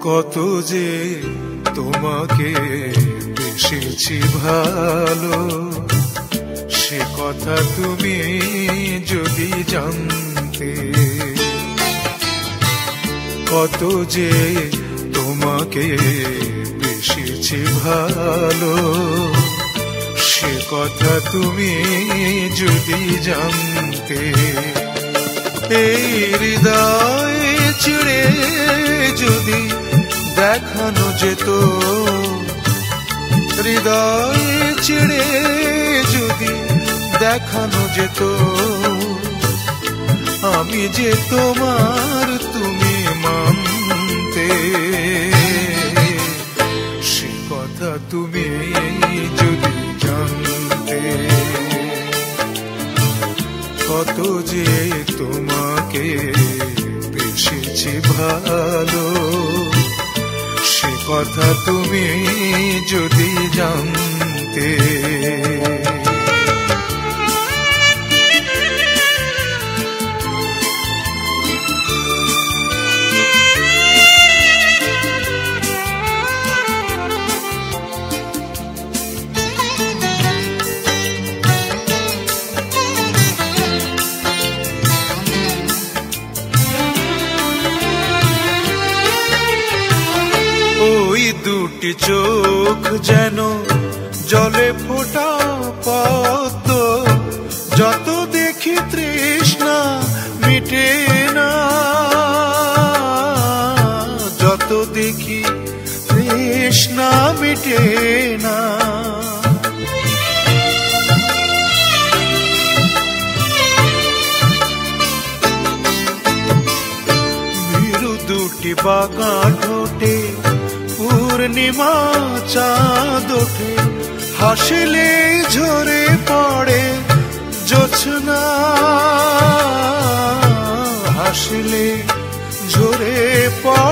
কত যে তোমাকে বেসেছি ভালো, সে কথা তুমি যদি জানতে। কত যে তোমাকে বেসেছি ভালো, সে কথা তুমি যদি জানতে। এই হৃদয় চিড়ে যদি দেখানো যেত, হৃদয় চিড়ে যদি দেখানো যেত, আমি যে তোমার তুমি মানতে। সে কথা তুমি যদি জানতে। কত যে তোমাকে বেসেছি ভালো, সে কথা তুমি যদি জানতে। ওই দুটি চোখ যেন জলে ফোটা পদ্ম, যত দেখি তৃষ্ণা মিটে না, যত দেখি তৃষ্ণা মিটে না। ভীরু দুটি বাঁকা ঠোঁটে পূর্ণিমা চাঁদ ওঠে, হাসিলে ঝরে